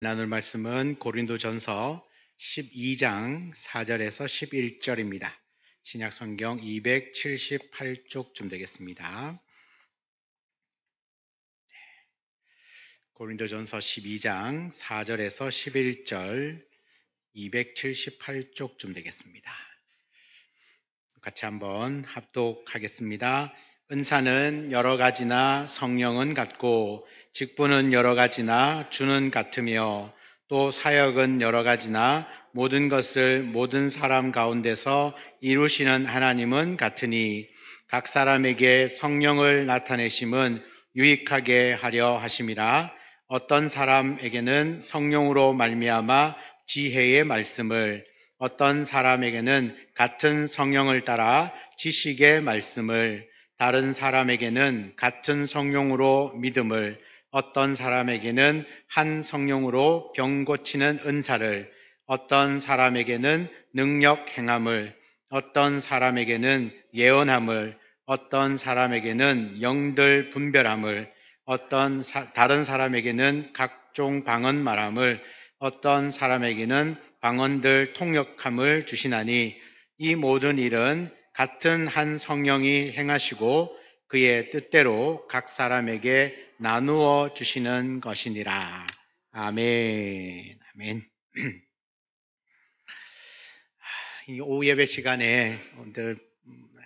나눌 말씀은 고린도전서 12장 4절에서 11절입니다. 신약 성경 278쪽쯤 되겠습니다. 고린도전서 12장 4절에서 11절 278쪽쯤 되겠습니다. 같이 한번 합독하겠습니다. 은사는 여러 가지나 성령은 같고 직분은 여러 가지나 주는 같으며 또 사역은 여러 가지나 모든 것을 모든 사람 가운데서 이루시는 하나님은 같으니 각 사람에게 성령을 나타내심은 유익하게 하려 하심이라. 어떤 사람에게는 성령으로 말미암아 지혜의 말씀을, 어떤 사람에게는 같은 성령을 따라 지식의 말씀을, 다른 사람에게는 같은 성령으로 믿음을, 어떤 사람에게는 한 성령으로 병 고치는 은사를, 어떤 사람에게는 능력 행함을, 어떤 사람에게는 예언함을, 어떤 사람에게는 영들 분별함을, 다른 사람에게는 각종 방언 말함을, 어떤 사람에게는 방언들 통역함을 주시나니 이 모든 일은 같은 한 성령이 행하시고 그의 뜻대로 각 사람에게 나누어 주시는 것이니라. 아멘. 아멘. 이 오후 예배 시간에 오늘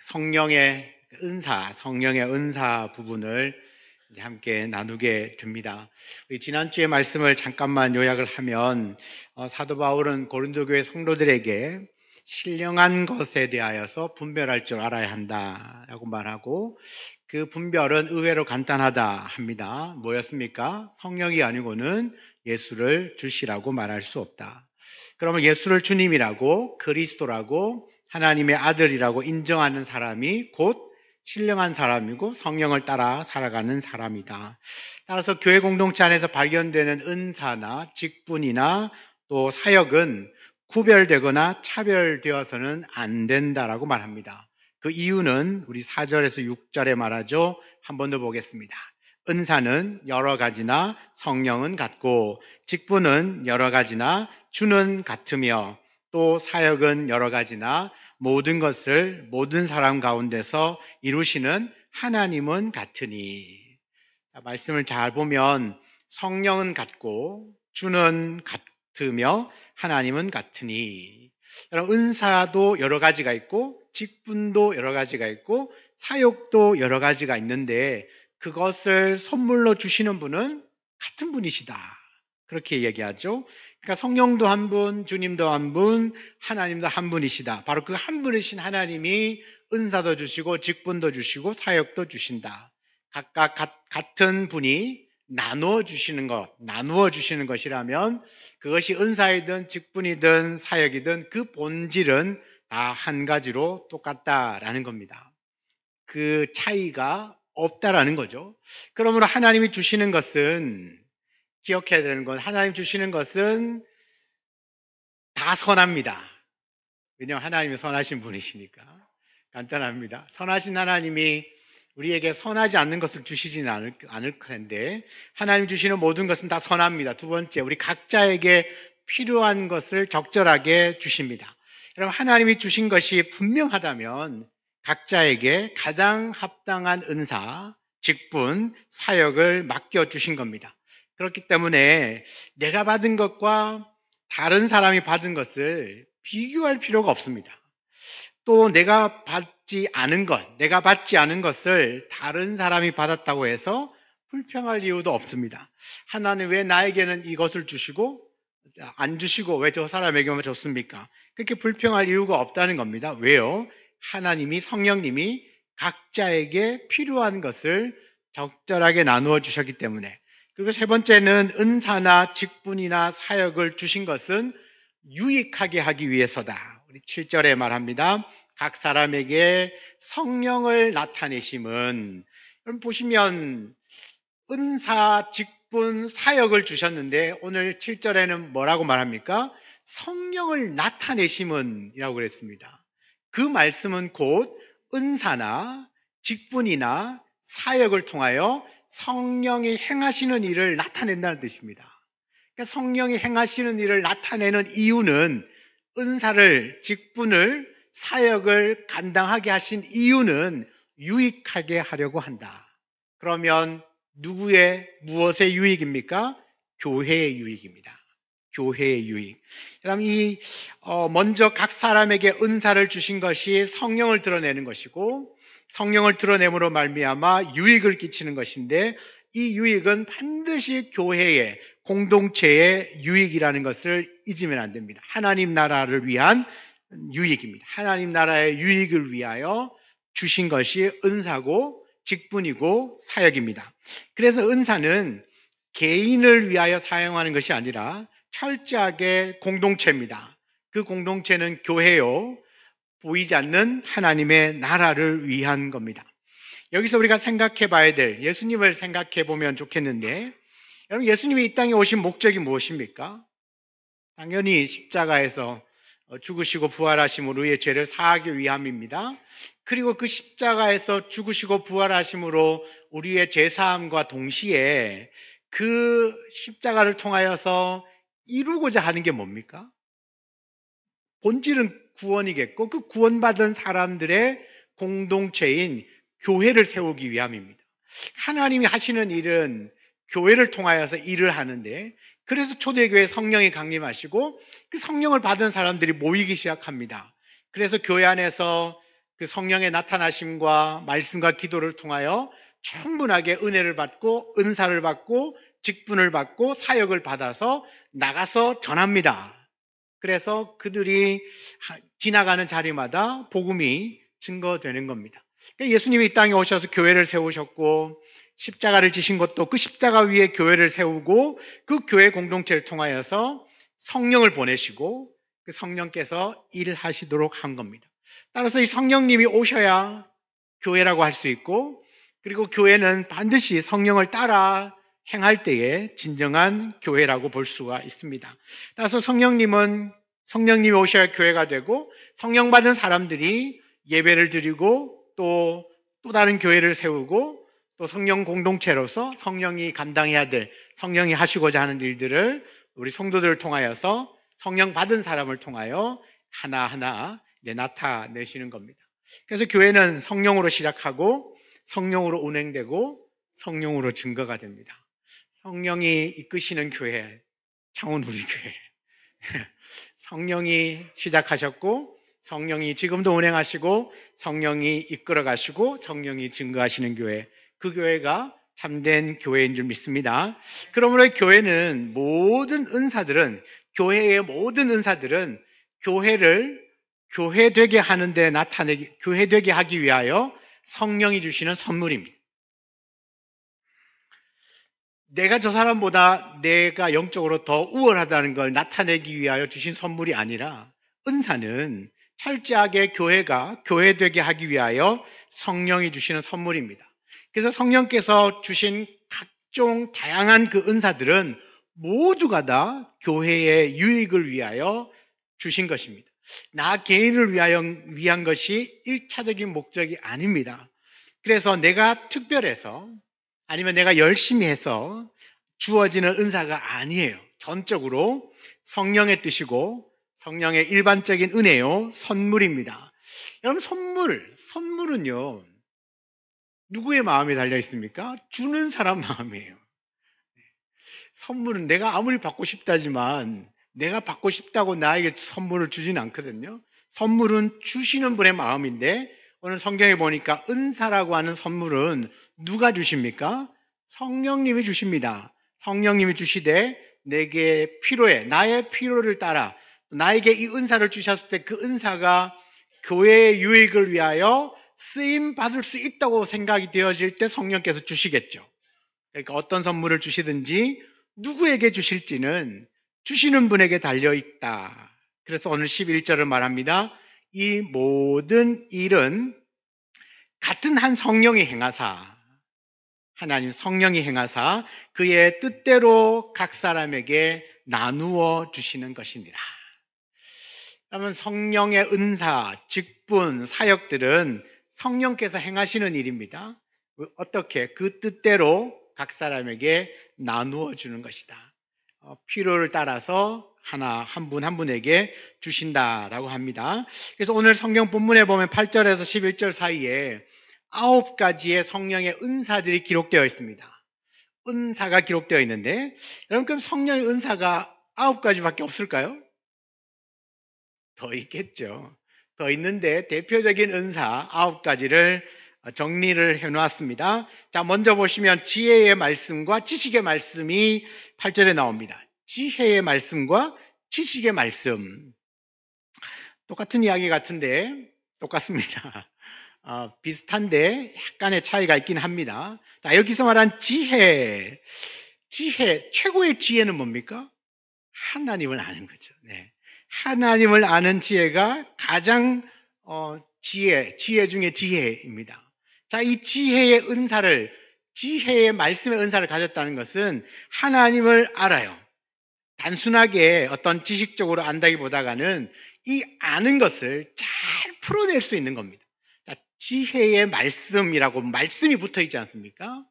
성령의 은사 부분을 이제 함께 나누게 됩니다. 우리 지난주의 말씀을 잠깐만 요약을 하면 사도 바울은 고린도 교회 성도들에게 신령한 것에 대하여서 분별할 줄 알아야 한다라고 말하고, 그 분별은 의외로 간단하다 합니다. 뭐였습니까? 성령이 아니고는 예수를 주시라고 말할 수 없다. 그러면 예수를 주님이라고, 그리스도라고, 하나님의 아들이라고 인정하는 사람이 곧 신령한 사람이고 성령을 따라 살아가는 사람이다. 따라서 교회 공동체 안에서 발견되는 은사나 직분이나 또 사역은 구별되거나 차별되어서는 안 된다라고 말합니다. 그 이유는 우리 4절에서 6절에 말하죠. 한 번 더 보겠습니다. 은사는 여러 가지나 성령은 같고 직분은 여러 가지나 주는 같으며 또 사역은 여러 가지나 모든 것을 모든 사람 가운데서 이루시는 하나님은 같으니. 말씀을 잘 보면 성령은 같고 주는 같으며 하나님은 같으니, 은사도 여러 가지가 있고 직분도 여러 가지가 있고 사역도 여러 가지가 있는데 그것을 선물로 주시는 분은 같은 분이시다, 그렇게 얘기하죠. 그러니까 성령도 한 분, 주님도 한 분, 하나님도 한 분이시다. 바로 그 한 분이신 하나님이 은사도 주시고 직분도 주시고 사역도 주신다. 각각 같은 분이 나누어 주시는 것이라면 그것이 은사이든 직분이든 사역이든 그 본질은 다 한 가지로 똑같다라는 겁니다. 그 차이가 없다라는 거죠. 그러므로 하나님이 주시는 것은, 기억해야 되는 건, 하나님 주시는 것은 다 선합니다. 왜냐하면 하나님이 선하신 분이시니까. 간단합니다. 선하신 하나님이 우리에게 선하지 않는 것을 주시지는 않을 텐데 하나님 주시는 모든 것은 다 선합니다. 두 번째, 우리 각자에게 필요한 것을 적절하게 주십니다. 여러분, 하나님이 주신 것이 분명하다면 각자에게 가장 합당한 은사, 직분, 사역을 맡겨주신 겁니다. 그렇기 때문에 내가 받은 것과 다른 사람이 받은 것을 비교할 필요가 없습니다. 또 내가 받지 않은 것을 다른 사람이 받았다고 해서 불평할 이유도 없습니다. 하나님 왜 나에게는 이것을 주시고 안 주시고 왜 저 사람에게만 줬습니까? 그렇게 불평할 이유가 없다는 겁니다. 왜요? 하나님이, 성령님이 각자에게 필요한 것을 적절하게 나누어 주셨기 때문에. 그리고 세 번째는 은사나 직분이나 사역을 주신 것은 유익하게 하기 위해서다. 우리 7절에 말합니다. 각 사람에게 성령을 나타내심은, 여러분 보시면 은사, 직분, 사역을 주셨는데 오늘 7절에는 뭐라고 말합니까? 성령을 나타내심은 이라고 그랬습니다. 그 말씀은 곧 은사나 직분이나 사역을 통하여 성령이 행하시는 일을 나타낸다는 뜻입니다. 그러니까 성령이 행하시는 일을 나타내는 이유는 은사를, 직분을, 사역을 감당하게 하신 이유는 유익하게 하려고 한다. 그러면 무엇의 유익입니까? 교회의 유익입니다. 교회의 유익. 그럼 먼저 각 사람에게 은사를 주신 것이 성령을 드러내는 것이고, 성령을 드러냄으로 말미암아 유익을 끼치는 것인데, 이 유익은 반드시 교회의, 공동체의 유익이라는 것을 잊으면 안 됩니다. 하나님 나라를 위한 유익입니다. 하나님 나라의 유익을 위하여 주신 것이 은사고 직분이고 사역입니다. 그래서 은사는 개인을 위하여 사용하는 것이 아니라 철저하게 공동체입니다. 그 공동체는 교회요, 보이지 않는 하나님의 나라를 위한 겁니다. 여기서 우리가 생각해 봐야 될, 예수님을 생각해 보면 좋겠는데, 여러분, 예수님이 이 땅에 오신 목적이 무엇입니까? 당연히 십자가에서 죽으시고 부활하심으로 우리의 죄를 사하기 위함입니다. 그리고 그 십자가에서 죽으시고 부활하심으로 우리의 죄사함과 동시에 그 십자가를 통하여서 이루고자 하는 게 뭡니까? 본질은 구원이겠고, 그 구원받은 사람들의 공동체인 교회를 세우기 위함입니다. 하나님이 하시는 일은 교회를 통하여서 일을 하는데, 그래서 초대교회 성령이 강림하시고 그 성령을 받은 사람들이 모이기 시작합니다. 그래서 교회 안에서 그 성령의 나타나심과 말씀과 기도를 통하여 충분하게 은혜를 받고 은사를 받고 직분을 받고 사역을 받아서 나가서 전합니다. 그래서 그들이 지나가는 자리마다 복음이 증거되는 겁니다. 그러니까 예수님이 이 땅에 오셔서 교회를 세우셨고, 십자가를 지신 것도 그 십자가 위에 교회를 세우고 그 교회 공동체를 통하여서 성령을 보내시고 그 성령께서 일하시도록 한 겁니다. 따라서 이 성령님이 오셔야 교회라고 할 수 있고, 그리고 교회는 반드시 성령을 따라 행할 때에 진정한 교회라고 볼 수가 있습니다. 따라서 성령님이 오셔야 교회가 되고, 성령 받은 사람들이 예배를 드리고 또 다른 교회를 세우고, 또 성령 공동체로서 성령이 감당해야 될, 성령이 하시고자 하는 일들을 우리 성도들을 통하여서 성령 받은 사람을 통하여 하나하나 이제 나타내시는 겁니다. 그래서 교회는 성령으로 시작하고 성령으로 운행되고 성령으로 증거가 됩니다. 성령이 이끄시는 교회, 창원우리교회. 성령이 시작하셨고 성령이 지금도 운행하시고 성령이 이끌어 가시고 성령이 증거하시는 교회, 그 교회가 참된 교회인 줄 믿습니다. 그러므로 교회의 모든 은사들은 교회를 교회되게 하는데 교회되게 하기 위하여 성령이 주시는 선물입니다. 내가 저 사람보다 내가 영적으로 더 우월하다는 걸 나타내기 위하여 주신 선물이 아니라, 은사는 철저하게 교회가 교회되게 하기 위하여 성령이 주시는 선물입니다. 그래서 성령께서 주신 각종 다양한 그 은사들은 모두가 다 교회의 유익을 위하여 주신 것입니다. 나 개인을 위한 것이 1차적인 목적이 아닙니다. 그래서 내가 특별해서 아니면 내가 열심히 해서 주어지는 은사가 아니에요. 전적으로 성령의 뜻이고 성령의 일반적인 은혜요, 선물입니다. 여러분, 선물은요, 누구의 마음에 달려 있습니까? 주는 사람 마음이에요. 선물은 내가 아무리 받고 싶다지만 내가 받고 싶다고 나에게 선물을 주지는 않거든요. 선물은 주시는 분의 마음인데, 오늘 성경에 보니까 은사라고 하는 선물은 누가 주십니까? 성령님이 주십니다. 성령님이 주시되 내게 나의 필요를 따라 나에게 이 은사를 주셨을 때 그 은사가 교회의 유익을 위하여 쓰임 받을 수 있다고 생각이 되어질 때 성령께서 주시겠죠. 그러니까 어떤 선물을 주시든지 누구에게 주실지는 주시는 분에게 달려있다. 그래서 오늘 11절을 말합니다. 이 모든 일은 같은 한 성령이 행하사, 하나님 성령이 행하사 그의 뜻대로 각 사람에게 나누어 주시는 것이니라. 그러면 성령의 은사, 직분, 사역들은 성령께서 행하시는 일입니다. 어떻게? 그 뜻대로 각 사람에게 나누어 주는 것이다. 필요를 따라서 한 분 한 분에게 주신다라고 합니다. 그래서 오늘 성경 본문에 보면 8절에서 11절 사이에 9가지의 성령의 은사들이 기록되어 있습니다. 은사가 기록되어 있는데, 여러분, 그럼 성령의 은사가 9가지밖에 없을까요? 더 있겠죠. 더 있는데 대표적인 은사 9가지를 정리를 해놓았습니다. 자, 먼저 보시면 지혜의 말씀과 지식의 말씀이 8절에 나옵니다. 지혜의 말씀과 지식의 말씀. 똑같은 이야기 같은데 똑같습니다. 비슷한데 약간의 차이가 있긴 합니다. 자, 여기서 말한 지혜, 최고의 지혜는 뭡니까? 하나님을 아는 거죠. 네. 하나님을 아는 지혜가 가장 지혜 중에 지혜입니다. 자, 이 지혜의 말씀의 은사를 가졌다는 것은 하나님을 알아요. 단순하게 어떤 지식적으로 안다기보다는 이 아는 것을 잘 풀어낼 수 있는 겁니다. 자, 지혜의 말씀이라고 말씀이 붙어 있지 않습니까?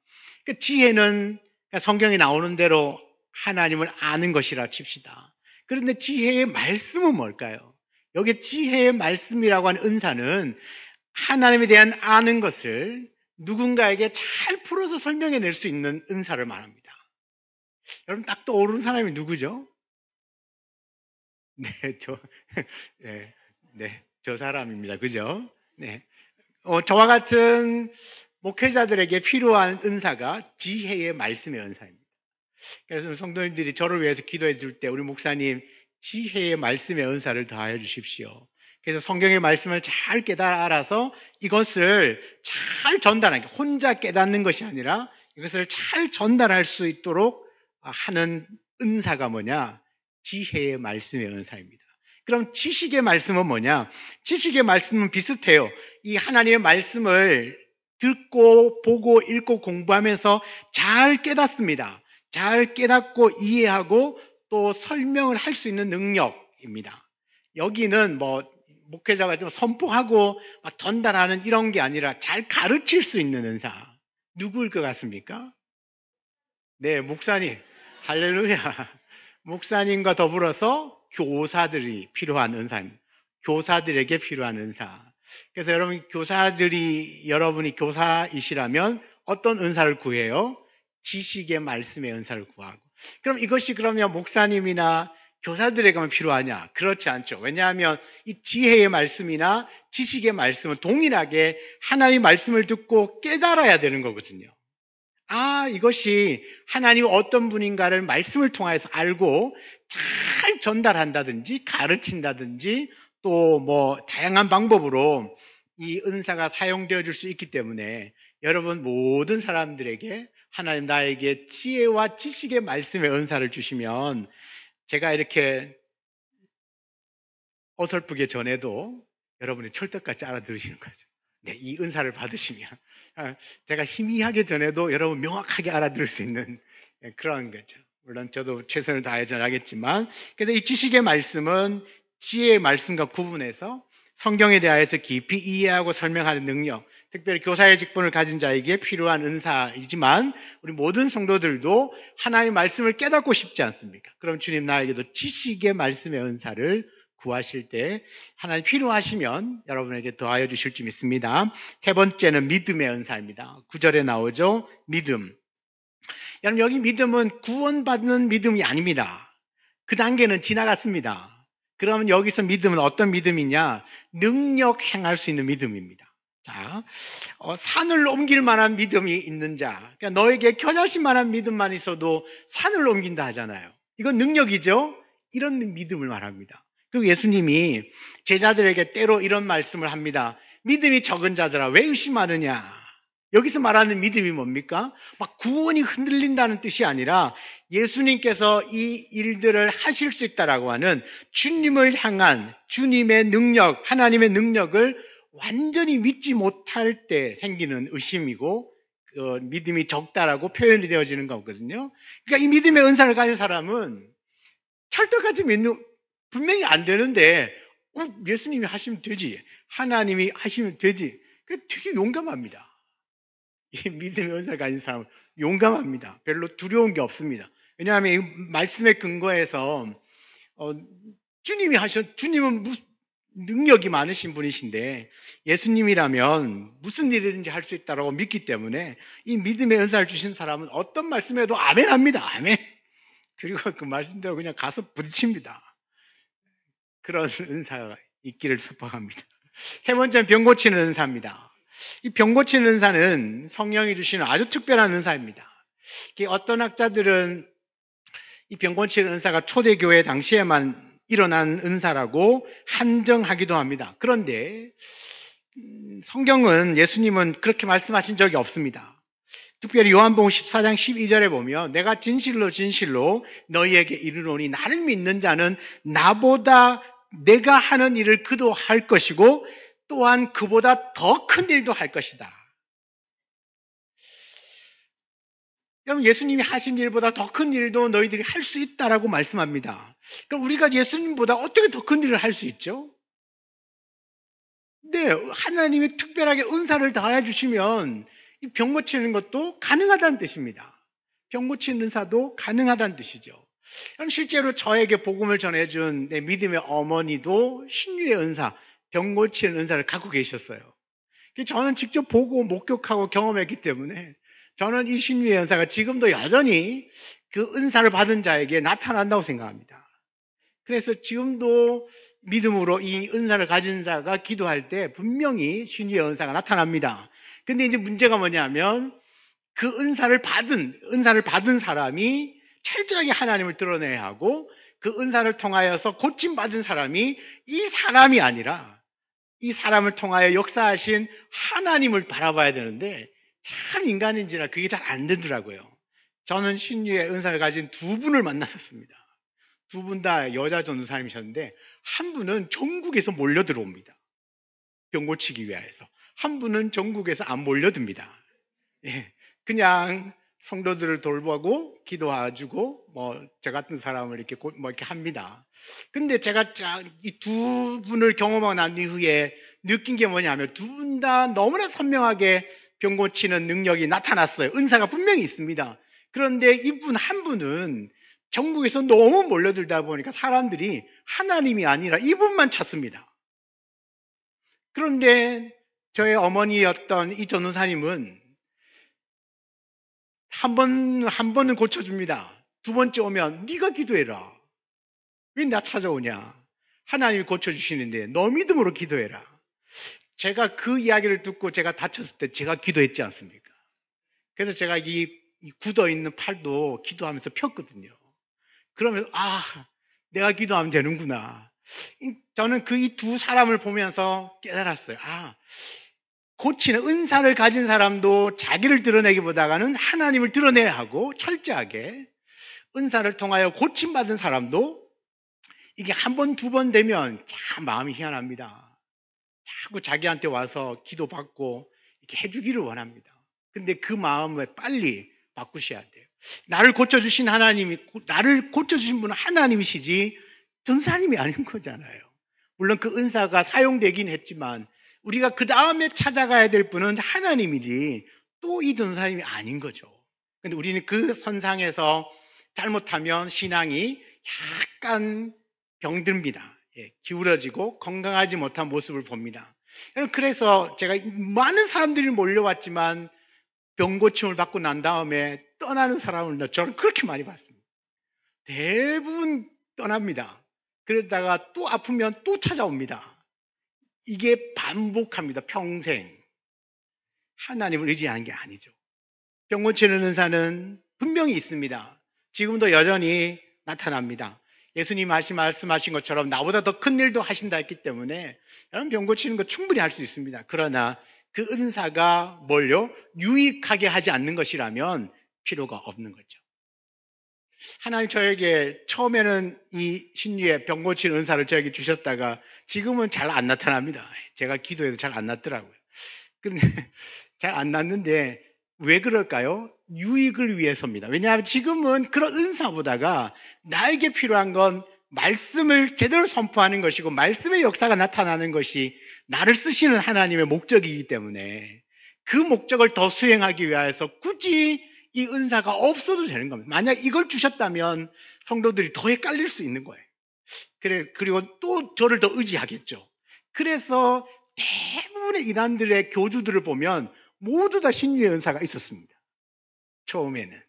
그 지혜는 성경에 나오는 대로 하나님을 아는 것이라 칩시다. 그런데 지혜의 말씀은 뭘까요? 여기 지혜의 말씀이라고 하는 은사는 하나님에 대한 아는 것을 누군가에게 잘 풀어서 설명해낼 수 있는 은사를 말합니다. 여러분, 딱 떠오르는 사람이 누구죠? 저 사람입니다. 그죠? 네. 저와 같은 목회자들에게 필요한 은사가 지혜의 말씀의 은사입니다. 그래서 성도님들이 저를 위해서 기도해 줄 때 우리 목사님 지혜의 말씀의 은사를 더하여 주십시오. 그래서 성경의 말씀을 잘 알아서 이것을 잘 전달하는, 혼자 깨닫는 것이 아니라 이것을 잘 전달할 수 있도록 하는 은사가 뭐냐? 지혜의 말씀의 은사입니다. 그럼 지식의 말씀은 뭐냐? 지식의 말씀은 비슷해요. 이 하나님의 말씀을 듣고 보고 읽고 공부하면서 잘 깨닫습니다. 잘 깨닫고 이해하고 또 설명을 할 수 있는 능력입니다. 여기는 목회자가 좀 선포하고 막 전달하는 이런 게 아니라 잘 가르칠 수 있는 은사. 누구일 것 같습니까? 네, 목사님. 할렐루야. 목사님과 더불어서 교사들이 필요한 은사입니다. 교사들에게 필요한 은사. 그래서 여러분이 교사이시라면 어떤 은사를 구해요? 지식의 말씀의 은사를 구하고. 그럼 이것이 그러면 목사님이나 교사들에게만 필요하냐? 그렇지 않죠. 왜냐하면 이 지혜의 말씀이나 지식의 말씀은 동일하게 하나님의 말씀을 듣고 깨달아야 되는 거거든요. 이것이 하나님이 어떤 분인가를 말씀을 통해서 알고 잘 전달한다든지 가르친다든지 또 다양한 방법으로 이 은사가 사용되어 줄 수 있기 때문에 여러분 모든 사람들에게 하나님 나에게 지혜와 지식의 말씀의 은사를 주시면 제가 이렇게 어설프게 전해도 여러분이 철떡같이 알아들으시는 거죠. 네, 이 은사를 받으시면 제가 희미하게 전해도 여러분 명확하게 알아들을 수 있는 그런 거죠. 물론 저도 최선을 다해 전하겠지만, 그래서 이 지식의 말씀은 지혜의 말씀과 구분해서 성경에 대하여서 깊이 이해하고 설명하는 능력, 특별히 교사의 직분을 가진 자에게 필요한 은사이지만 우리 모든 성도들도 하나님의 말씀을 깨닫고 싶지 않습니까? 그럼 주님 나에게도 지식의 말씀의 은사를 구하실 때 하나님 필요하시면 여러분에게 더하여 주실 줄 믿습니다. 세 번째는 믿음의 은사입니다. 9절에 나오죠. 믿음. 여러분, 여기 믿음은 구원받는 믿음이 아닙니다. 그 단계는 지나갔습니다. 그러면 여기서 믿음은 어떤 믿음이냐? 능력 행할 수 있는 믿음입니다. 자, 산을 옮길 만한 믿음이 있는 자, 그러니까 너에게 겨자씨 만한 믿음만 있어도 산을 옮긴다 하잖아요. 이건 능력이죠? 이런 믿음을 말합니다. 그리고 예수님이 제자들에게 때로 이런 말씀을 합니다. 믿음이 적은 자들아 왜 의심하느냐? 여기서 말하는 믿음이 뭡니까? 막 구원이 흔들린다는 뜻이 아니라 예수님께서 이 일들을 하실 수 있다라고 하는 주님을 향한 주님의 능력, 하나님의 능력을 완전히 믿지 못할 때 생기는 의심이고 믿음이 적다라고 표현이 되어지는 거거든요. 그러니까 이 믿음의 은사를 가진 사람은 철떡같이 믿는, 분명히 안 되는데 예수님이 하시면 되지, 하나님이 하시면 되지, 되게 용감합니다. 이 믿음의 은사를 가진 사람은 용감합니다. 별로 두려운 게 없습니다. 왜냐하면 이 말씀의 근거에서 주님은 능력이 많으신 분이신데 예수님이라면 무슨 일이든지 할 수 있다고 믿기 때문에 이 믿음의 은사를 주신 사람은 어떤 말씀에도 아멘 합니다. 아멘. 그리고 그 말씀대로 그냥 가서 부딪힙니다. 그런 은사가 있기를 축복합니다. 세 번째는 병 고치는 은사입니다. 이 병 고치는 은사는 성령이 주시는 아주 특별한 은사입니다. 어떤 학자들은 이 병 고치는 은사가 초대교회 당시에만 일어난 은사라고 한정하기도 합니다. 그런데 성경은 예수님은 그렇게 말씀하신 적이 없습니다. 특별히 요한복음 14장 12절에 보면 내가 진실로 진실로 너희에게 이르노니 나를 믿는 자는 나보다 내가 하는 일을 그도 할 것이고 또한 그보다 더 큰 일도 할 것이다. 여러분, 예수님이 하신 일보다 더 큰 일도 너희들이 할 수 있다라고 말씀합니다. 그러니까 우리가 예수님보다 어떻게 더 큰 일을 할 수 있죠? 네, 하나님이 특별하게 은사를 더해 주시면 이 병 고치는 것도 가능하다는 뜻입니다. 병 고치는 은사도 가능하다는 뜻이죠. 실제로 저에게 복음을 전해준 내 믿음의 어머니도 신유의 은사, 병 고치는 은사를 갖고 계셨어요. 저는 직접 보고 목격하고 경험했기 때문에 저는 이 신유의 은사가 지금도 여전히 그 은사를 받은 자에게 나타난다고 생각합니다. 그래서 지금도 믿음으로 이 은사를 가진 자가 기도할 때 분명히 신유의 은사가 나타납니다. 근데 이제 문제가 뭐냐면 그 은사를 받은 사람이 철저하게 하나님을 드러내야 하고 그 은사를 통하여서 고침받은 사람이 이 사람이 아니라 이 사람을 통하여 역사하신 하나님을 바라봐야 되는데 참 인간인지라 그게 잘 안 되더라고요. 저는 신유의 은사를 가진 두 분을 만났었습니다. 두 분 다 여자 전도사님이셨는데 한 분은 전국에서 몰려 들어옵니다. 병 고치기 위하여서. 한 분은 전국에서 안 몰려듭니다. 예, 그냥 성도들을 돌보고 기도해주고 저 같은 사람을 이렇게 이렇게 합니다. 근데 제가 이 두 분을 경험하고 난 이후에 느낀 게 뭐냐면 두 분 다 너무나 선명하게 병 고치는 능력이 나타났어요. 은사가 분명히 있습니다. 그런데 이분 한 분은 전국에서 너무 몰려들다 보니까 사람들이 하나님이 아니라 이분만 찾습니다. 그런데 저의 어머니였던 이 전도사님은 한 번은 고쳐줍니다. 두 번째 오면 네가 기도해라. 왜 나 찾아오냐? 하나님이 고쳐주시는데 너 믿음으로 기도해라. 제가 그 이야기를 듣고 제가 다쳤을 때 제가 기도했지 않습니까? 그래서 제가 이 굳어있는 팔도 기도하면서 폈거든요. 그러면서 내가 기도하면 되는구나. 저는 그 이 두 사람을 보면서 깨달았어요. 고치는 은사를 가진 사람도 자기를 드러내기보다는 하나님을 드러내야 하고 철저하게 은사를 통하여 고침받은 사람도 이게 한 번, 두 번 되면 참 마음이 희한합니다. 자꾸 자기한테 와서 기도받고 이렇게 해주기를 원합니다. 근데 그 마음을 빨리 바꾸셔야 돼요. 나를 고쳐주신 분은 하나님이시지 전사님이 아닌 거잖아요. 물론 그 은사가 사용되긴 했지만 우리가 그 다음에 찾아가야 될 분은 하나님이지 또 이 전사님이 아닌 거죠. 근데 우리는 그 선상에서 잘못하면 신앙이 약간 병듭니다. 기울어지고 건강하지 못한 모습을 봅니다. 그래서 제가 많은 사람들이 몰려왔지만 병 고침을 받고 난 다음에 떠나는 사람을 저는 그렇게 많이 봤습니다. 대부분 떠납니다. 그러다가 또 아프면 또 찾아옵니다. 이게 반복합니다. 평생. 하나님을 의지하는 게 아니죠. 병 고치는 은사는 분명히 있습니다. 지금도 여전히 나타납니다. 예수님 말씀하신 것처럼 나보다 더 큰 일도 하신다 했기 때문에 여러분 병 고치는 거 충분히 할 수 있습니다. 그러나 그 은사가 유익하게 하지 않는 것이라면 필요가 없는 거죠. 하나님 저에게 처음에는 이 신유의 병 고치는 은사를 저에게 주셨다가 지금은 잘 안 나타납니다. 제가 기도해도 잘 안 났더라고요. 근데 잘 안 났는데 왜 그럴까요? 유익을 위해서입니다. 왜냐하면 지금은 그런 은사보다가 나에게 필요한 건 말씀을 제대로 선포하는 것이고 말씀의 역사가 나타나는 것이 나를 쓰시는 하나님의 목적이기 때문에 그 목적을 더 수행하기 위해서 굳이 이 은사가 없어도 되는 겁니다. 만약 이걸 주셨다면 성도들이 더 헷갈릴 수 있는 거예요. 그리고 또 저를 더 의지하겠죠. 그래서 대부분의 이단들의 교주들을 보면 모두 다 신유의 은사가 있었습니다. 처음에는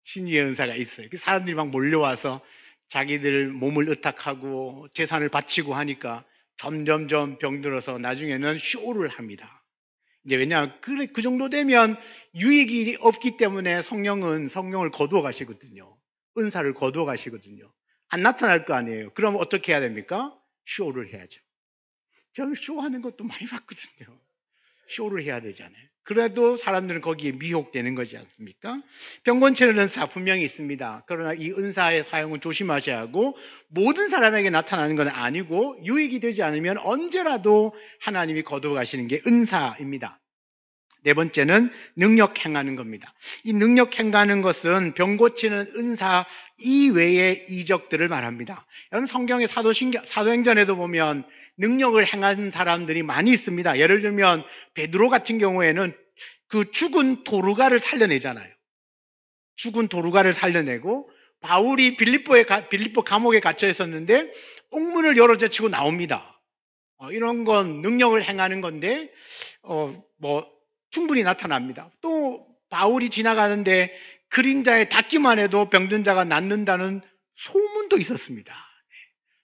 신유의 은사가 있어요. 그 사람들이 막 몰려와서 자기들 몸을 의탁하고 재산을 바치고 하니까 점점점 병들어서 나중에는 쇼를 합니다. 이제 왜냐하면 그 정도 되면 유익이 없기 때문에 성령을 거두어 가시거든요. 은사를 거두어 가시거든요. 안 나타날 거 아니에요. 그럼 어떻게 해야 됩니까? 쇼를 해야죠. 저는 쇼하는 것도 많이 봤거든요. 쇼를 해야 되잖아요. 그래도 사람들은 거기에 미혹되는 거지 않습니까? 병곤치는 은사 분명히 있습니다. 그러나 이 은사의 사용은 조심하셔야 하고 모든 사람에게 나타나는 건 아니고 유익이 되지 않으면 언제라도 하나님이 거두어 가시는 게 은사입니다. 네 번째는 능력 행하는 겁니다. 이 능력 행하는 것은 병 고치는 은사 이외의 이적들을 말합니다. 여러분 성경의 사도행전에도 보면 능력을 행한 사람들이 많이 있습니다. 예를 들면 베드로 같은 경우에는 그 죽은 도루가를 살려내잖아요. 죽은 도루가를 살려내고 바울이 빌립보 감옥에 갇혀 있었는데 옥문을 열어 제치고 나옵니다. 이런 건 능력을 행하는 건데 충분히 나타납니다. 또 바울이 지나가는데 그림자에 닿기만 해도 병든 자가 낫는다는 소문도 있었습니다.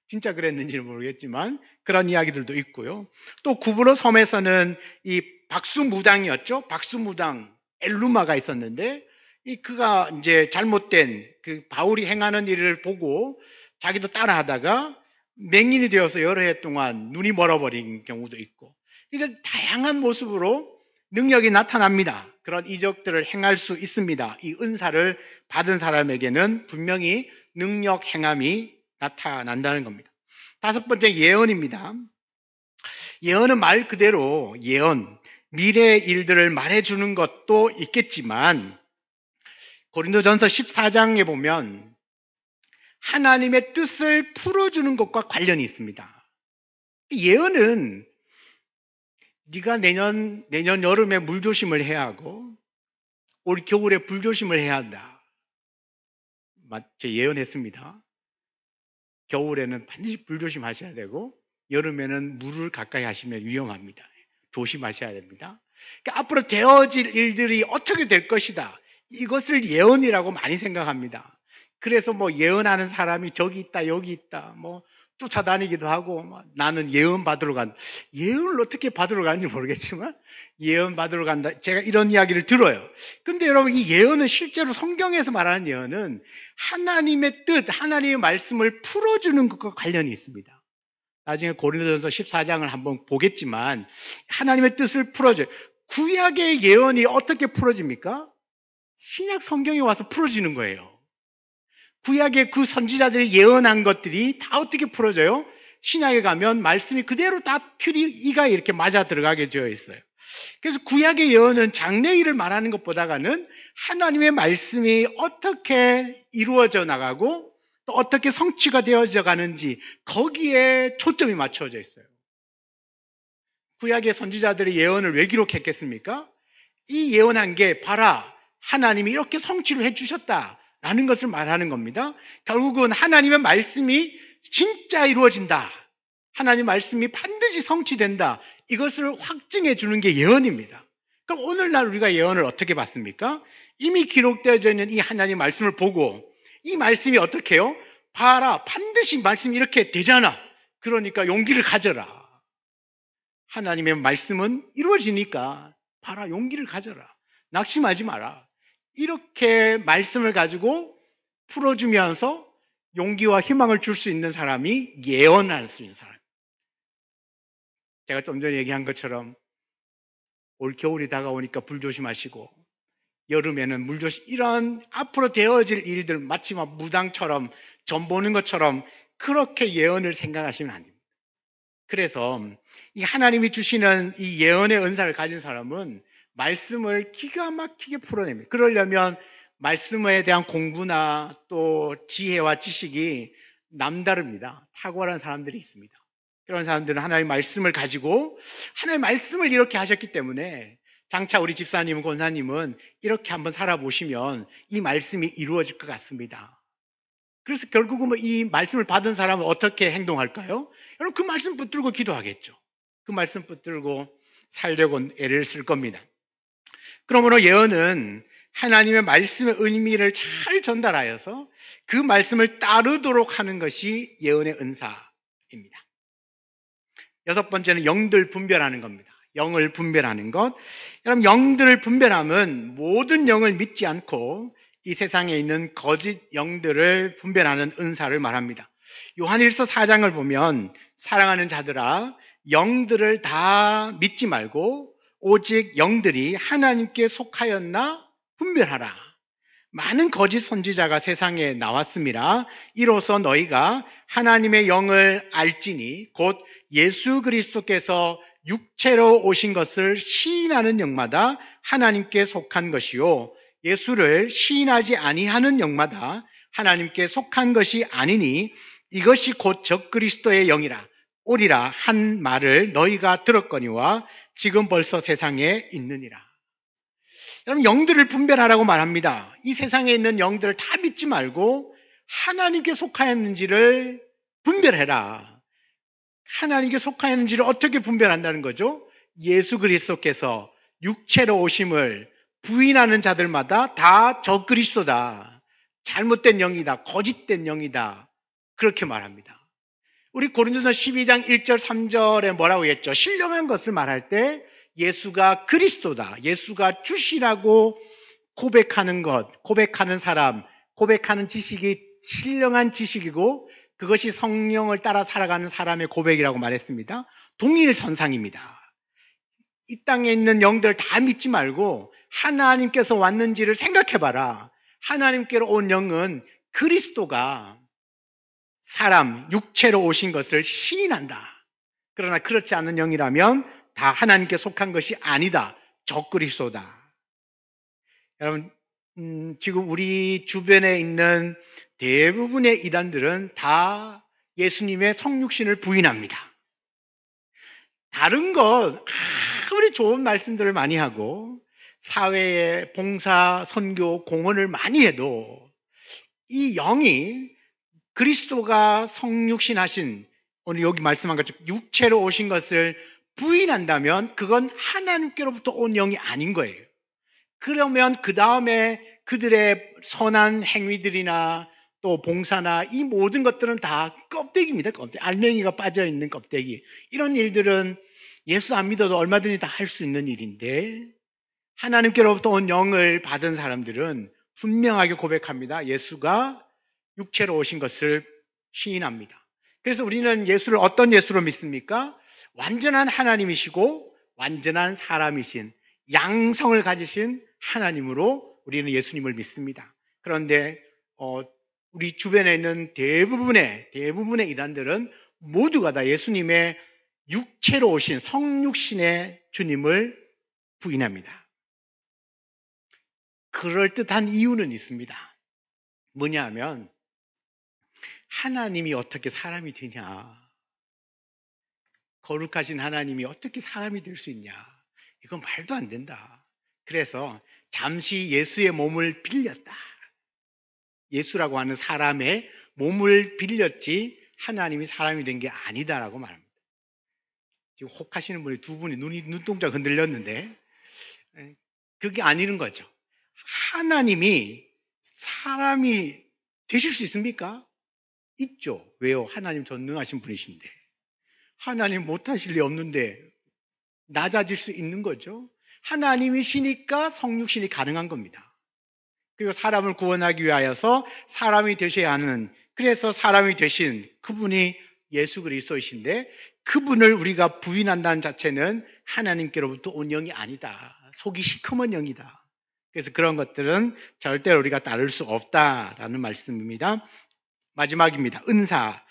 진짜 그랬는지는 모르겠지만 그런 이야기들도 있고요. 또 구브로 섬에서는 이 박수무당이었죠. 박수무당 엘루마가 있었는데 그가 이제 잘못된 그 바울이 행하는 일을 보고 자기도 따라하다가 맹인이 되어서 여러 해 동안 눈이 멀어버린 경우도 있고, 그러니까 다양한 모습으로 능력이 나타납니다. 그런 이적들을 행할 수 있습니다. 이 은사를 받은 사람에게는 분명히 능력 행함이 나타난다는 겁니다. 다섯 번째, 예언입니다. 예언은 말 그대로 예언, 미래의 일들을 말해주는 것도 있겠지만 고린도전서 14장에 보면 하나님의 뜻을 풀어주는 것과 관련이 있습니다. 예언은 네가 내년 여름에 물조심을 해야 하고 올 겨울에 불조심을 해야 한다. 제가 예언했습니다. 겨울에는 반드시 불조심하셔야 되고 여름에는 물을 가까이 하시면 위험합니다. 조심하셔야 됩니다. 그러니까 앞으로 되어질 일들이 어떻게 될 것이다. 이것을 예언이라고 많이 생각합니다. 그래서 예언하는 사람이 저기 있다 여기 있다 쫓아다니기도 하고 나는 예언 받으러 간다. 예언을 어떻게 받으러 가는지 모르겠지만 예언 받으러 간다. 제가 이런 이야기를 들어요. 근데 여러분, 이 예언은 실제로 성경에서 말하는 예언은 하나님의 뜻, 하나님의 말씀을 풀어주는 것과 관련이 있습니다. 나중에 고린도전서 14장을 한번 보겠지만 하나님의 뜻을 풀어줘요. 구약의 예언이 어떻게 풀어집니까? 신약 성경에 와서 풀어지는 거예요. 구약의 그 선지자들이 예언한 것들이 다 어떻게 풀어져요? 신약에 가면 말씀이 그대로 다 이가 이렇게 맞아 들어가게 되어 있어요. 그래서 구약의 예언은 장래일을 말하는 것보다는 하나님의 말씀이 어떻게 이루어져 나가고 또 어떻게 성취가 되어져 가는지 거기에 초점이 맞춰져 있어요. 구약의 선지자들의 예언을 왜 기록했겠습니까? 이 예언한 게 봐라, 하나님이 이렇게 성취를 해주셨다 라는 것을 말하는 겁니다. 결국은 하나님의 말씀이 진짜 이루어진다. 하나님의 말씀이 반드시 성취된다. 이것을 확증해 주는 게 예언입니다. 그럼 오늘날 우리가 예언을 어떻게 받습니까? 이미 기록되어져 있는 이 하나님의 말씀을 보고 이 말씀이 어떻게 해요? 봐라, 반드시 말씀이 이렇게 되잖아. 그러니까 용기를 가져라. 하나님의 말씀은 이루어지니까 봐라, 용기를 가져라. 낙심하지 마라. 이렇게 말씀을 가지고 풀어주면서 용기와 희망을 줄 수 있는 사람이 예언할 수 있는 사람. 제가 좀 전에 얘기한 것처럼 올 겨울이 다가오니까 불조심하시고 여름에는 물조심, 이런 앞으로 되어질 일들 마치 무당처럼 점 보는 것처럼 그렇게 예언을 생각하시면 안 됩니다. 그래서 이 하나님이 주시는 이 예언의 은사를 가진 사람은 말씀을 기가 막히게 풀어냅니다. 그러려면 말씀에 대한 공부나 또 지혜와 지식이 남다릅니다. 탁월한 사람들이 있습니다. 그런 사람들은 하나님의 말씀을 가지고 하나님의 말씀을 이렇게 하셨기 때문에 장차 우리 집사님은 권사님은 이렇게 한번 살아보시면 이 말씀이 이루어질 것 같습니다. 그래서 결국은 이 말씀을 받은 사람은 어떻게 행동할까요? 여러분 그 말씀 붙들고 기도하겠죠. 그 말씀 붙들고 살려고 애를 쓸 겁니다. 그러므로 예언은 하나님의 말씀의 의미를 잘 전달하여서 그 말씀을 따르도록 하는 것이 예언의 은사입니다. 여섯 번째는 영들 분별하는 겁니다. 영을 분별하는 것. 여러분 영들을 분별하면 모든 영을 믿지 않고 이 세상에 있는 거짓 영들을 분별하는 은사를 말합니다. 요한일서 4장을 보면 사랑하는 자들아 영들을 다 믿지 말고 오직 영들이 하나님께 속하였나 분별하라. 많은 거짓 선지자가 세상에 나왔습니다. 이로써 너희가 하나님의 영을 알지니 곧 예수 그리스도께서 육체로 오신 것을 시인하는 영마다 하나님께 속한 것이요 예수를 시인하지 아니하는 영마다 하나님께 속한 것이 아니니 이것이 곧 적그리스도의 영이라 오리라 한 말을 너희가 들었거니와 지금 벌써 세상에 있느니라. 여러분 영들을 분별하라고 말합니다. 이 세상에 있는 영들을 다 믿지 말고 하나님께 속하였는지를 분별해라. 하나님께 속하였는지를 어떻게 분별한다는 거죠? 예수 그리스도께서 육체로 오심을 부인하는 자들마다 다 적그리스도다. 잘못된 영이다. 거짓된 영이다. 그렇게 말합니다. 우리 고린도서 12장 1절 3절에 뭐라고 했죠? 신령한 것을 말할 때 예수가 그리스도다. 예수가 주시라고 고백하는 것, 고백하는 사람, 고백하는 지식이 신령한 지식이고 그것이 성령을 따라 살아가는 사람의 고백이라고 말했습니다. 동일선상입니다. 이 땅에 있는 영들을 다 믿지 말고 하나님께서 왔는지를 생각해봐라. 하나님께로 온 영은 그리스도가 사람, 육체로 오신 것을 시인한다. 그러나 그렇지 않은 영이라면 다 하나님께 속한 것이 아니다. 적그리스도다. 여러분, 지금 우리 주변에 있는 대부분의 이단들은 다 예수님의 성육신을 부인합니다. 다른 것 아무리 좋은 말씀들을 많이 하고 사회에 봉사, 선교, 공헌을 많이 해도 이 영이 그리스도가 성육신 하신 오늘 여기 말씀한 것처럼 육체로 오신 것을 부인한다면 그건 하나님께로부터 온 영이 아닌 거예요. 그러면 그 다음에 그들의 선한 행위들이나 또 봉사나 이 모든 것들은 다 껍데기입니다. 껍데기. 알맹이가 빠져있는 껍데기. 이런 일들은 예수 안 믿어도 얼마든지 다 할 수 있는 일인데 하나님께로부터 온 영을 받은 사람들은 분명하게 고백합니다. 예수가 육체로 오신 것을 시인합니다. 그래서 우리는 예수를 어떤 예수로 믿습니까? 완전한 하나님이시고 완전한 사람이신 양성을 가지신 하나님으로 우리는 예수님을 믿습니다. 그런데 우리 주변에 있는 대부분의 이단들은 모두가 다 예수님의 육체로 오신 성육신의 주님을 부인합니다. 그럴듯한 이유는 있습니다. 뭐냐 하면 하나님이 어떻게 사람이 되냐? 거룩하신 하나님이 어떻게 사람이 될 수 있냐? 이건 말도 안 된다. 그래서 잠시 예수의 몸을 빌렸다. 예수라고 하는 사람의 몸을 빌렸지 하나님이 사람이 된 게 아니다라고 말합니다. 지금 혹하시는 분이 두 분이 눈동자 흔들렸는데 그게 아니는 거죠. 하나님이 사람이 되실 수 있습니까? 있죠. 왜요? 하나님 전능하신 분이신데. 하나님 못하실 리 없는데 낮아질 수 있는 거죠. 하나님이시니까 성육신이 가능한 겁니다. 그리고 사람을 구원하기 위하여서 사람이 되셔야 하는, 그래서 사람이 되신 그분이 예수 그리스도이신데 그분을 우리가 부인한다는 자체는 하나님께로부터 온 영이 아니다. 속이 시커먼 영이다. 그래서 그런 것들은 절대로 우리가 따를 수 없다라는 말씀입니다. 마지막입니다. 은사.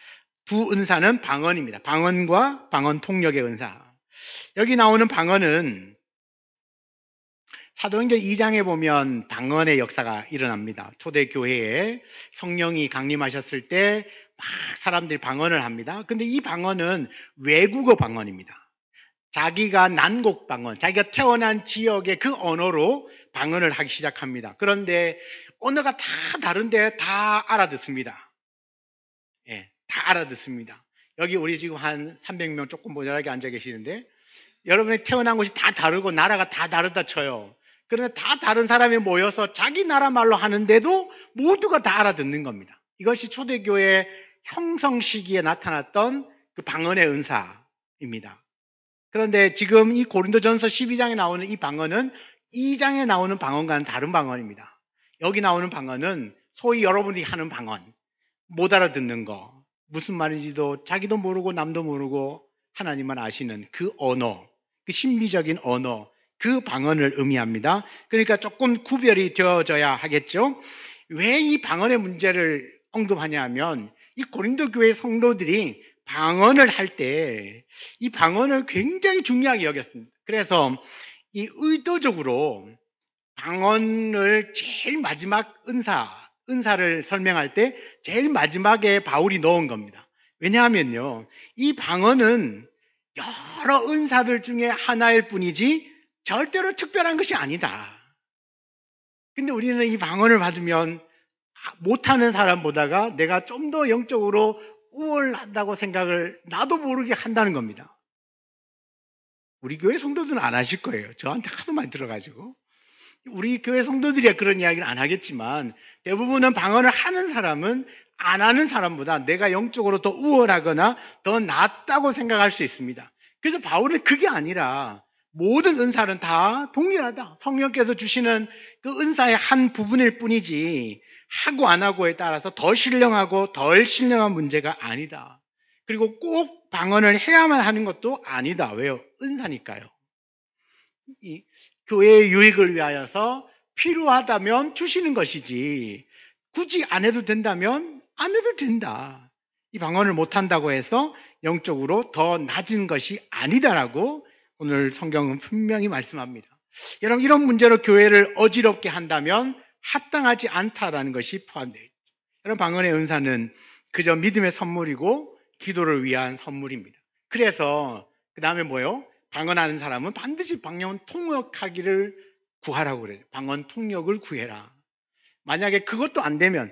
두 은사는 방언입니다. 방언과 방언 통역의 은사. 여기 나오는 방언은 사도행전 2장에 보면 방언의 역사가 일어납니다. 초대교회에 성령이 강림하셨을 때 막 사람들이 방언을 합니다. 근데 이 방언은 외국어 방언입니다. 자기가 난곡 방언, 자기가 태어난 지역의 그 언어로 방언을 하기 시작합니다. 그런데 언어가 다 다른데 다 알아듣습니다. 예, 다 알아듣습니다. 여기 우리 지금 한 300명 조금 모자라게 앉아 계시는데 여러분이 태어난 곳이 다 다르고 나라가 다 다르다 쳐요. 그런데 다 다른 사람이 모여서 자기 나라 말로 하는데도 모두가 다 알아듣는 겁니다. 이것이 초대교회 형성 시기에 나타났던 그 방언의 은사입니다. 그런데 지금 이 고린도전서 12장에 나오는 이 방언은 2장에 나오는 방언과는 다른 방언입니다. 여기 나오는 방언은 소위 여러분이 하는 방언, 못 알아듣는 거, 무슨 말인지도 자기도 모르고 남도 모르고 하나님만 아시는 그 언어, 그 신비적인 언어, 그 방언을 의미합니다. 그러니까 조금 구별이 되어져야 하겠죠. 왜 이 방언의 문제를 언급하냐 하면 이 고린도 교회 성도들이 방언을 할 때 이 방언을 굉장히 중요하게 여겼습니다. 그래서 이 의도적으로 방언을 제일 마지막 은사를 설명할 때 제일 마지막에 바울이 넣은 겁니다. 왜냐하면요, 이 방언은 여러 은사들 중에 하나일 뿐이지 절대로 특별한 것이 아니다. 근데 우리는 이 방언을 받으면 못하는 사람보다가 내가 좀 더 영적으로 우월한다고 생각을 나도 모르게 한다는 겁니다. 우리 교회 성도들은 안 하실 거예요. 저한테 하도 많이 들어가지고. 우리 교회 성도들이 그런 이야기를 안 하겠지만 대부분은 방언을 하는 사람은 안 하는 사람보다 내가 영적으로 더 우월하거나 더 낫다고 생각할 수 있습니다. 그래서 바울은 그게 아니라 모든 은사는 다 동일하다. 성령께서 주시는 그 은사의 한 부분일 뿐이지 하고 안 하고에 따라서 더 신령하고 덜 신령한 문제가 아니다. 그리고 꼭 방언을 해야만 하는 것도 아니다. 왜요? 은사니까요. 이 교회의 유익을 위하여서 필요하다면 주시는 것이지 굳이 안 해도 된다면 안 해도 된다. 이 방언을 못한다고 해서 영적으로 더 낮은 것이 아니다라고 오늘 성경은 분명히 말씀합니다. 여러분, 이런 문제로 교회를 어지럽게 한다면 합당하지 않다라는 것이 포함되어 있죠. 여러분, 방언의 은사는 그저 믿음의 선물이고 기도를 위한 선물입니다. 그래서 그 다음에 뭐요? 방언하는 사람은 반드시 방언 통역하기를 구하라고 그래요. 방언 통역을 구해라. 만약에 그것도 안 되면,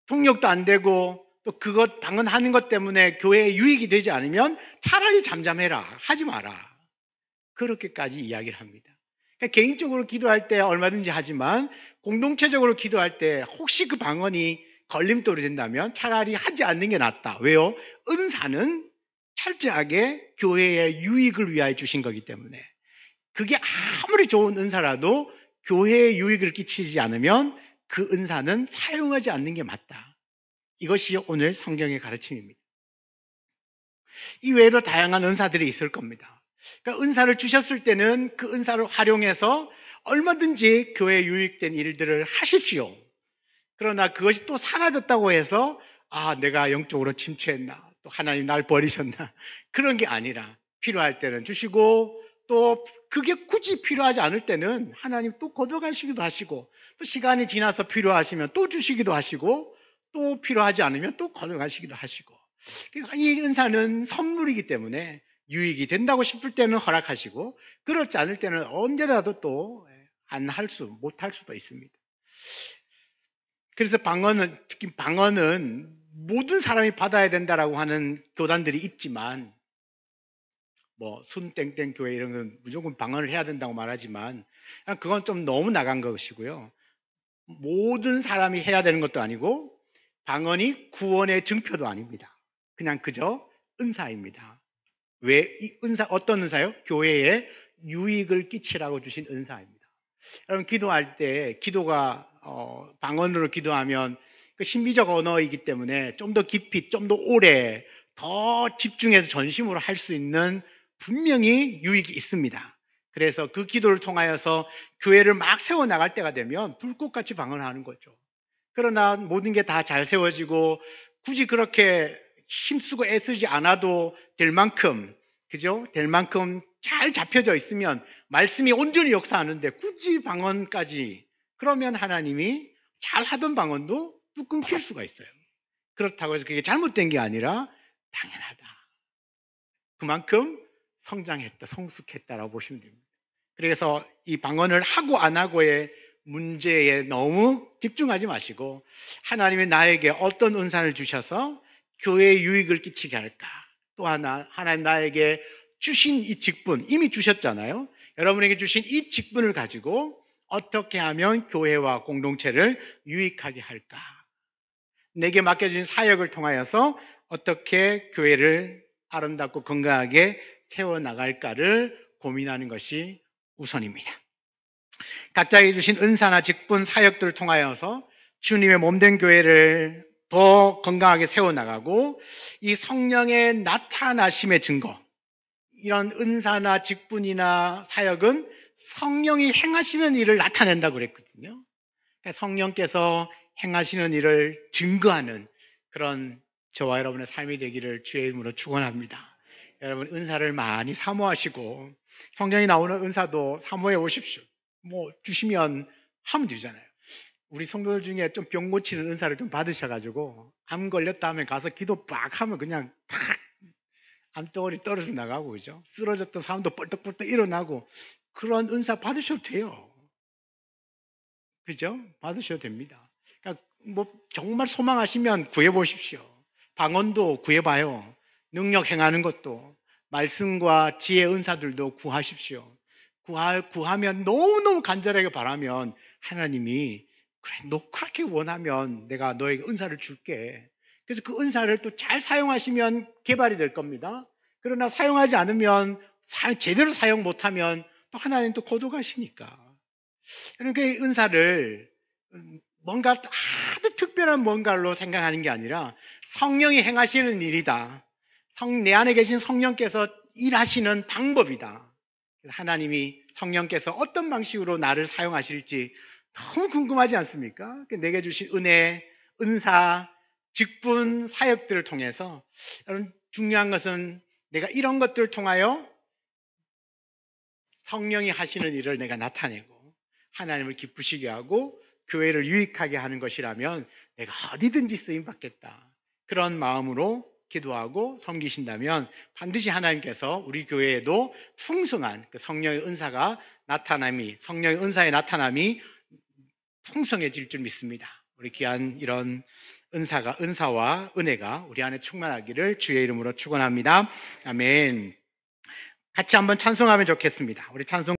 통역도 안 되고 또 그것 방언하는 것 때문에 교회에 유익이 되지 않으면 차라리 잠잠해라. 하지 마라. 그렇게까지 이야기를 합니다. 그러니까 개인적으로 기도할 때 얼마든지 하지만 공동체적으로 기도할 때 혹시 그 방언이 걸림돌이 된다면 차라리 하지 않는 게 낫다. 왜요? 은사는 철저하게 교회의 유익을 위하여 주신 거기 때문에 그게 아무리 좋은 은사라도 교회에 유익을 끼치지 않으면 그 은사는 사용하지 않는 게 맞다. 이것이 오늘 성경의 가르침입니다. 이 외에도 다양한 은사들이 있을 겁니다. 그러니까 은사를 주셨을 때는 그 은사를 활용해서 얼마든지 교회에 유익된 일들을 하십시오. 그러나 그것이 또 사라졌다고 해서 내가 영적으로 침체했나, 또 하나님 날 버리셨나, 그런 게 아니라 필요할 때는 주시고 또 그게 굳이 필요하지 않을 때는 하나님 또 거둬가시기도 하시고 또 시간이 지나서 필요하시면 또 주시기도 하시고 또 필요하지 않으면 또 거둬가시기도 하시고, 이 은사는 선물이기 때문에 유익이 된다고 싶을 때는 허락하시고 그렇지 않을 때는 언제라도 또 못할 수도 있습니다. 그래서 특히 방언은 모든 사람이 받아야 된다라고 하는 교단들이 있지만, 순땡땡 교회 이런 건 무조건 방언을 해야 된다고 말하지만 그건 좀 너무 나간 것이고요. 모든 사람이 해야 되는 것도 아니고 방언이 구원의 증표도 아닙니다. 그냥 그저 은사입니다. 왜? 이 은사, 어떤 은사요? 교회에 유익을 끼치라고 주신 은사입니다. 여러분, 기도할 때 기도가 방언으로 기도하면 그 신비적 언어이기 때문에 좀 더 깊이, 좀 더 오래, 더 집중해서 전심으로 할 수 있는 분명히 유익이 있습니다. 그래서 그 기도를 통하여서 교회를 막 세워나갈 때가 되면 불꽃같이 방언하는 거죠. 그러나 모든 게 다 잘 세워지고 굳이 그렇게 힘쓰고 애쓰지 않아도 될 만큼, 그죠? 될 만큼 잘 잡혀져 있으면 말씀이 온전히 역사하는데 굳이 방언까지, 그러면 하나님이 잘 하던 방언도 또 끊길 수가 있어요. 그렇다고 해서 그게 잘못된 게 아니라 당연하다. 그만큼 성장했다, 성숙했다라고 보시면 됩니다. 그래서 이 방언을 하고 안 하고의 문제에 너무 집중하지 마시고 하나님이 나에게 어떤 은사를 주셔서 교회에 유익을 끼치게 할까? 또 하나, 하나님 나에게 주신 이 직분, 이미 주셨잖아요. 여러분에게 주신 이 직분을 가지고 어떻게 하면 교회와 공동체를 유익하게 할까? 내게 맡겨진 사역을 통하여서 어떻게 교회를 아름답고 건강하게 세워나갈까를 고민하는 것이 우선입니다. 각자에게 주신 은사나 직분, 사역들을 통하여서 주님의 몸된 교회를 더 건강하게 세워나가고 이 성령의 나타나심의 증거, 이런 은사나 직분이나 사역은 성령이 행하시는 일을 나타낸다고 그랬거든요. 그러니까 성령께서 행하시는 일을 증거하는 그런 저와 여러분의 삶이 되기를 주의 이름으로 축원합니다. 여러분 은사를 많이 사모하시고 성경에 나오는 은사도 사모해 오십시오. 뭐 주시면 하면 되잖아요. 우리 성도들 중에 좀 병 고치는 은사를 좀 받으셔가지고 암 걸렸다 하면 가서 기도 빡 하면 그냥 탁 암덩어리 떨어져 나가고, 그죠? 쓰러졌던 사람도 뻘떡뻘떡 일어나고 그런 은사 받으셔도 돼요. 그죠? 받으셔도 됩니다. 그러니까 뭐 정말 소망하시면 구해보십시오. 방언도 구해봐요. 능력 행하는 것도, 말씀과 지혜 은사들도 구하십시오. 구하면 너무너무 간절하게 바라면 하나님이 그래, 너 그렇게 원하면 내가 너에게 은사를 줄게. 그래서 그 은사를 또 잘 사용하시면 개발이 될 겁니다. 그러나 사용하지 않으면 제대로 사용 못하면 또 하나님 또 고독하시니까. 그러니까 이 은사를 뭔가 아주 특별한 뭔가로 생각하는 게 아니라 성령이 행하시는 일이다. 내 안에 계신 성령께서 일하시는 방법이다. 하나님이 성령께서 어떤 방식으로 나를 사용하실지 너무 궁금하지 않습니까? 내게 주신 은혜, 은사, 직분, 사역들을 통해서 여러분 중요한 것은 내가 이런 것들을 통하여 성령이 하시는 일을 내가 나타내고 하나님을 기쁘시게 하고 교회를 유익하게 하는 것이라면 내가 어디든지 쓰임받겠다. 그런 마음으로 기도하고 섬기신다면 반드시 하나님께서 우리 교회에도 풍성한 그 성령의 은사가 나타남이, 성령의 은사의 나타남이 풍성해질 줄 믿습니다. 우리 귀한 이런 은사와 은혜가 우리 안에 충만하기를 주의 이름으로 축원합니다. 아멘. 같이 한번 찬송하면 좋겠습니다. 우리 찬송